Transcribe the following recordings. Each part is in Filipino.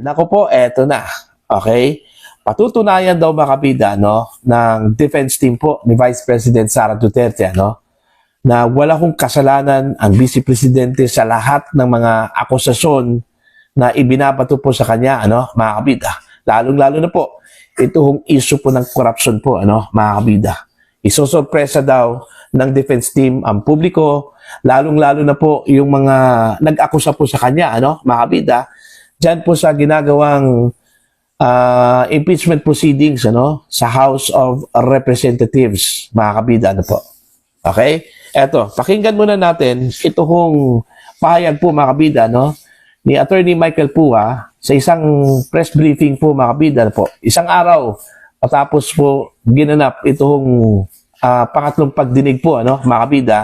Nako po, eto na. Okay? Patutunayan daw mga kabida, no, ng defense team po ni Vice President Sara Duterte, no, na wala hong kasalanan ang Vice Presidente sa lahat ng mga akusasyon na ibinabato po sa kanya, ano, mga kabida. Lalong-lalo na po, ito hong issue po ng corruption po, ano, mga kabida. Isosorpresa daw ng defense team ang publiko, lalong-lalo na po yung mga nag-akusa po sa kanya, ano, mga kabida, dyan po sa ginagawang impeachment proceedings, ano, sa House of Representatives, mga kabida, ano po. Okay? Eto, pakinggan muna natin ito hong pahayag po, mga kabida, no, ni Attorney Michael Pua sa isang press briefing po, mga kabida, ano po. Isang araw, patapos po ginanap itong pangatlong pagdinig po, ano, mga kabida,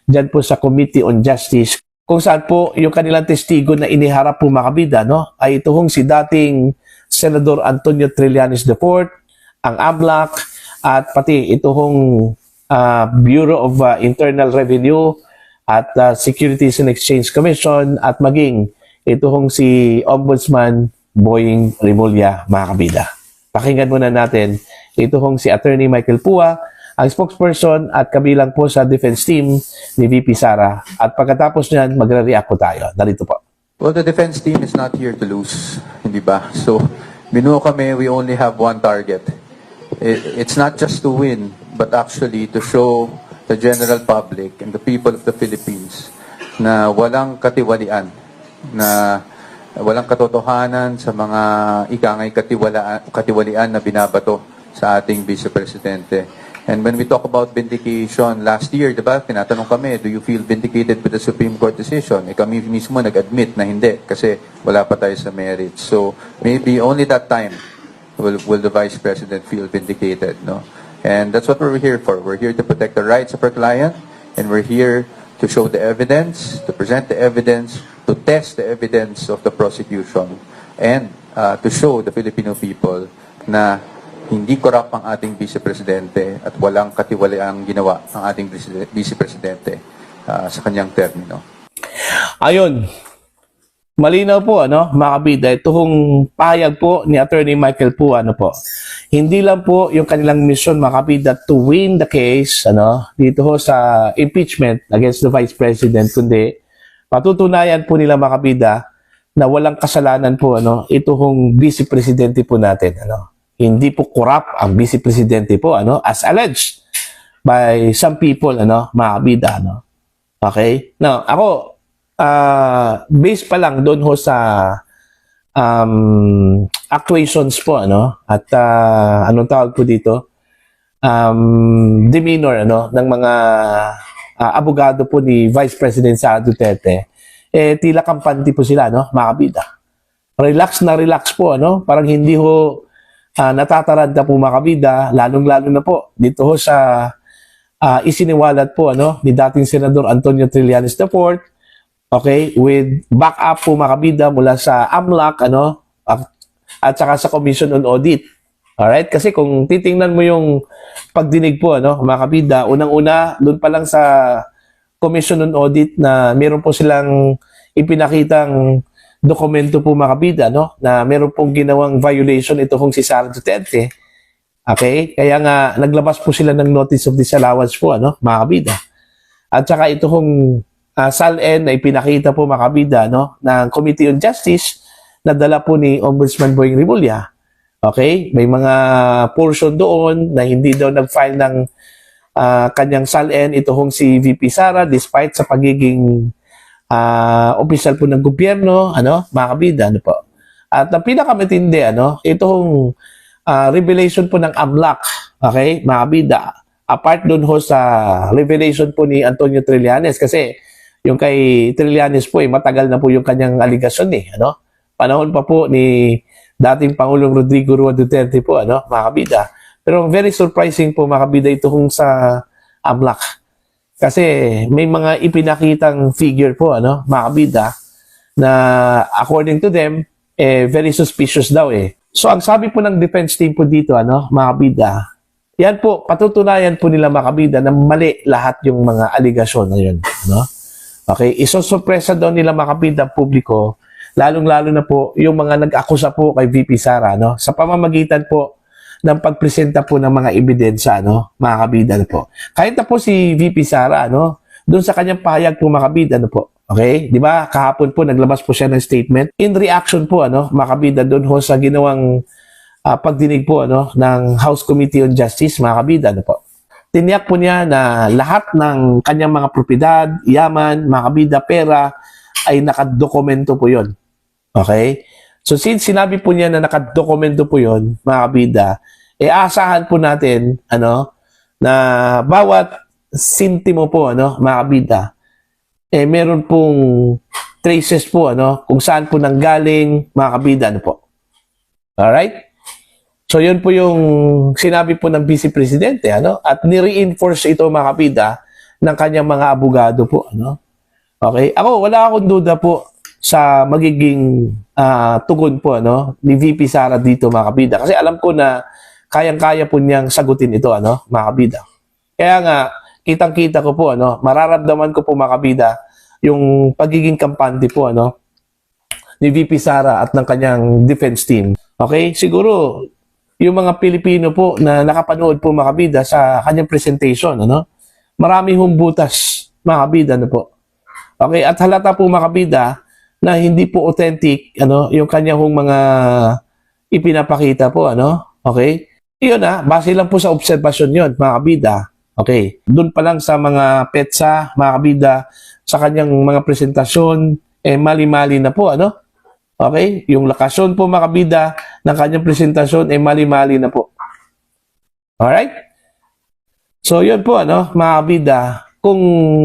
dyan po sa Committee on Justice, kung saan po yung kanilang testigo na iniharap po, mga kabida, no, ay ito hong si dating Senador Antonio Trillanes IV, ang AMLAC, at pati ito hong Bureau of Internal Revenue at Securities and Exchange Commission at maging ito hong si Ombudsman Boying Rimulya, mga kabida. Pakinggan muna natin ito hong si Attorney Michael Pua, ang spokesperson at kabilang po sa defense team ni VP Sara. At pagkatapos niyan, magre-react po tayo. Narito po. Well, the defense team is not here to lose, hindi ba? So, binuo kami, we only have one target. It's not just to win, but actually to show the general public and the people of the Philippines na walang katiwalian, na walang katotohanan sa mga ikangay katiwalian na binabato sa ating Vice Presidente. And when we talk about vindication last year, diba, tinatanong kami, do you feel vindicated with the Supreme Court decision? Kami mismo nag-admit na hindi kasi wala pa tayo sa merits. So maybe only that time will the Vice President feel vindicated, no? And that's what we're here for. We're here to protect the rights of our client, and we're here to show the evidence, to present the evidence, to test the evidence of the prosecution, and to show the Filipino people na hindi corrupt ang ating Vice Presidente at walang katiwaliang ginawa ang ating Vice Presidente sa kanyang termino. Ayun. Malinaw po, ano, mga kabida, itong pahayag po ni Attorney Michael Pua, ano po. Hindi lang po yung kanilang mission, mga kabida, to win the case, ano, dito ho sa impeachment against the Vice President, kundi patutunayan po nila, mga kabida, na walang kasalanan po, ano, ito hong Vice Presidente po natin, ano. Hindi po corrupt ang Vice Presidente po, ano, as alleged by some people, ano, mga kabida, ano. Okay? Now, ako, based pa lang doon ho sa actuations po, ano, at anong tawag po dito, demeanor, ano, ng mga abogado po ni Vice President Sara Duterte, tila kampante po sila, no, mga kabida. Relax na relax po, ano, parang hindi ho natatarad na po, mga kabida, lalong-lalo na po dito ho sa isiniwalat po, ano, ni dating Senador Antonio Trillanes IV, okay, with backup po, mga kabida, mula sa AMLAC, ano, at saka sa Commission on Audit. Alright? Kasi kung titingnan mo yung pagdinig po, ano, mga kabida, unang-una, doon pa lang sa Commission on Audit na meron po silang ipinakitang dokumento po, mga kabida, no, na meron pong ginawang violation ito kung si Sara Duterte. Okay? Kaya nga, naglabas po sila ng notice of disallowance po, ano, mga kabida. At saka ito kung SALN na ipinakita po, mga kabida, no, ng Committee on Justice na dala po ni Ombudsman Boying Rimulya. Okay? May mga portion doon na hindi daw nag-file ng kanyang SALN ito kung si VP Sara despite sa pagiging opisyal po ng gobyerno, ano, mga kabida, ano po. At ang pinakamatindi, ano, itong revelation po ng AMLAC, okay, mga kabida, apart doon ho sa revelation po ni Antonio Trillanes, kasi yung kay Trillanes po, matagal na po yung kanyang aligasyon, ano, panahon pa po ni dating Pangulong Rodrigo Roa Duterte po, ano, mga kabida. Pero very surprising po, mga kabida, ito kung sa AMLAC. Kasi may mga ipinakitang figure po, ano, mga kabida, na according to them, very suspicious daw eh. So ang sabi po ng defense team po dito, ano, mga kabida, yan po, patutunayan po nila, mga kabida, na mali lahat yung mga aligasyon na yun, no? Okay, isosurpresa daw nila, mga kabida, publiko, lalong-lalo na po yung mga nag-akusa po kay VP Sara, no? Sa pamamagitan po ng pagpresenta po ng mga ebidensya, no? Mga kabida, no po. Kahit na po si VP Sara, no? Doon sa kanyang pahayag po, mga kabida, no po. Okay? Di ba? Kahapon po, naglabas po siya ng statement. In reaction po, ano? Mga kabida, doon ho sa ginawang pagdinig po, ano? Ng House Committee on Justice, mga kabida, no po. Tiniyak po niya na lahat ng kanyang mga propiedad, yaman, mga kabida, pera, ay nakadokumento po yon. Okay? So since sinabi po niya na nakadokumento po yon, mga kabida, asahan po natin, ano, na bawat sintimo po, ano, mga kabida, meron pong traces po, ano, kung saan po nanggaling, mga kabida, ano po. Alright? So yun po yung sinabi po ng Vice Presidente, ano, at ni-reinforce ito, mga kabida, ng kanyang mga abogado po, ano. Okay? Ako, wala akong duda po sa magiging tugon po, ano, ni VP Sara dito, mga kabida. Kasi alam ko na kayang-kaya po niyang sagutin ito, ano, mga kabida. Kaya nga, kitang-kita ko po, ano, mararamdaman ko po, mga kabida, yung pagiging kampante po, ano, ni VP Sara at ng kanyang defense team. Okay? Siguro, yung mga Pilipino po na nakapanood po, mga kabida, sa kanyang presentation, ano, marami hong butas, mga kabida, ano po. Okay? At halata po, mga kabida, na hindi po authentic, ano, yung kanyang mga ipinapakita po, ano, okay? Iyon base lang po sa obserbasyon yon, mga kabida. Okay, doon pa lang sa mga petsa, mga kabida, sa kanyang mga presentasyon, mali-mali na po, ano? Okay, yung lokasyon po, mga kabida, ng kanyang presentasyon, mali-mali na po. Alright? So, yun po, ano, mga kabida, kung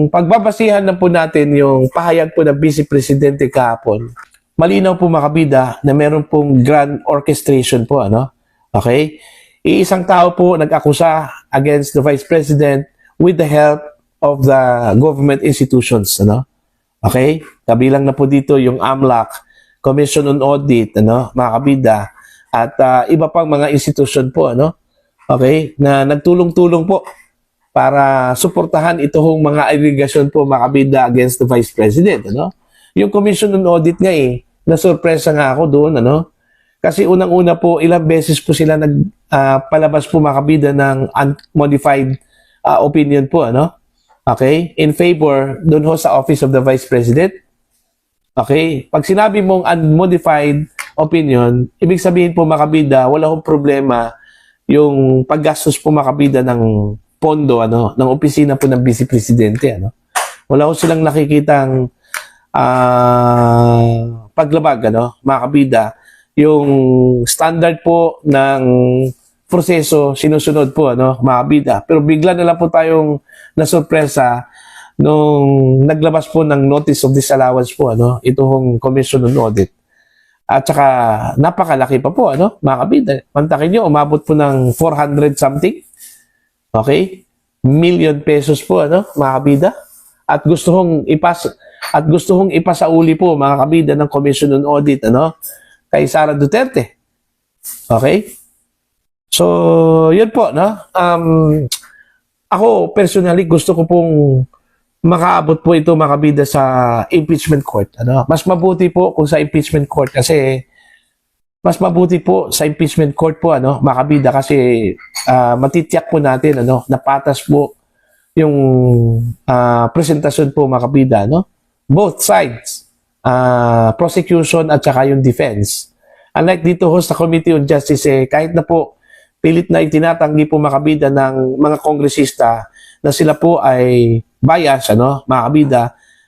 pagbabasihan na po natin yung pahayag po ng Vice Presidente kahapon, malinaw po, mga kabida, na meron pong grand orchestration po, ano? Okay? Iisang tao po nag-akusa against the Vice President with the help of the government institutions, ano? Okay? Kabilang na po dito yung AMLAC, Commission on Audit, ano, mga kabida, at iba pang mga institution po, ano? Okay? Na nagtulong-tulong po para suportahan itong mga allegation po, mga kabida, against the Vice President, ano? Yung Commission on Audit nga nasurpresa nga ako doon, ano? Kasi unang-una po, ilang beses po sila palabas po, mga kabida, ng unmodified opinion po, ano? Okay? In favor doon ho sa Office of the Vice President. Okay? Pag sinabi mong unmodified opinion, ibig sabihin po, mga kabida, wala hong problema yung paggastos po, mga kabida, ng pondo, ano, ng opisina po ng Vice Presidente, ano. Wala ko silang nakikitang paglabag, ano, mga kabida, yung standard po ng proseso sinusunod po, ano, mga kabida. Pero bigla na lang po tayong nasurpresa nung naglabas po ng notice of disallowance po, ano, itong Commission on Audit. At saka napakalaki pa po, ano, mga kabida. Mantakin nyo, umabot po ng 400 something. Okay? Million pesos po, ano, mga kabida. At gusto hong ipasauli po, mga kabida, ng Commission on Audit, ano, kay Sara Duterte. Okay? So, yun po, no? Ako, personally, gusto ko pong makaabot po ito, mga kabida, sa impeachment court, ano? Mas mabuti po kung sa impeachment court kasi mas mabuti po sa impeachment court po, ano, mga kabida, kasi matitiyak po natin, ano, na patas po yung presentasyon po, mga kabida, no? Both sides, prosecution at saka yung defense. Unlike dito ho sa Committee on Justice, kahit na po pilit na itinatanggi po, mga kabida, ng mga kongresista na sila po ay bias, ano, mga kabida,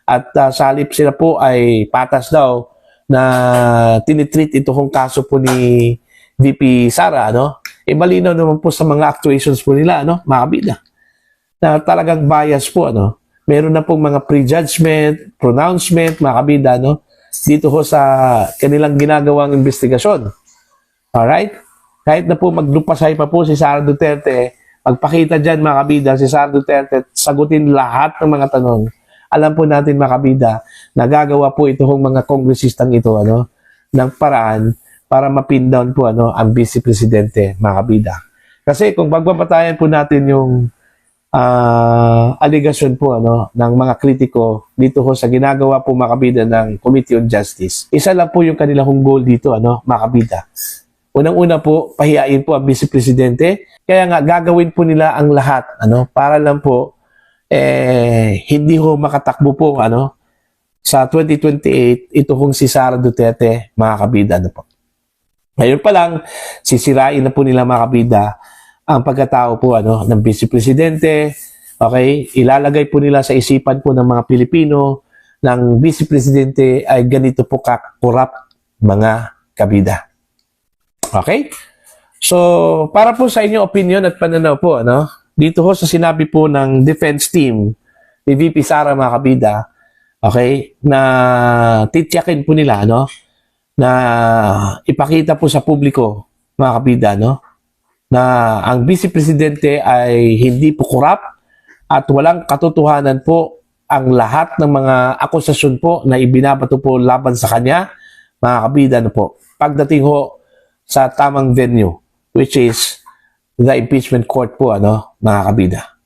at sa halip sila po ay patas daw na tinitreat itong kaso po ni VP Sara, ano? Malinaw naman po sa mga actuations po nila, ano, mga kabida, na talagang bias po, ano? Meron na pong mga prejudgment, pronouncement, mga kabida, no? Dito ho sa kanilang ginagawang investigasyon. Alright? Kahit na po maglupasay pa po si Sara Duterte, pagpakita dyan, mga kabida, si Sara Duterte, sagutin lahat ng mga tanong. Alam po natin, mga kabida, nagagawa po itong mga kongresistang ito, ano, ng paraan para mapin down po, ano, ang Vice Presidente, mga kabida. Kasi kung pagbabatayan po natin yung aligasyon po ng mga kritiko dito ho sa ginagawa po mga kabida ng Committee on Justice. Isa lang po yung kanilang goal dito, mga kabida. Unang-una po, pahiyain po ang Vice Presidente. Kaya nga, gagawin po nila ang lahat, para lang po, hindi ho makatakbo po, sa 2028, ito hong si Sara Duterte, mga kabida, po. Ngayon pa lang, sisirain na po nila, mga kabida, ang pagkatao po ng Vice Presidente. Okay, ilalagay po nila sa isipan po ng mga Pilipino ng Vice Presidente ay ganito po kakurap, mga kabida. Okay? So, para po sa inyong opinion at pananaw po, dito ho sa sinabi po ng defense team ni VP Sara, mga kabida, okay, na tityakin po nila, na ipakita po sa publiko, mga kabida, na ang Vice Presidente ay hindi po korap at walang katotohanan po ang lahat ng mga akusasyon po na ibinabato po laban sa kanya, mga kabida, po. Pagdating ho sa tamang venue, which is the impeachment court po, mga kabida.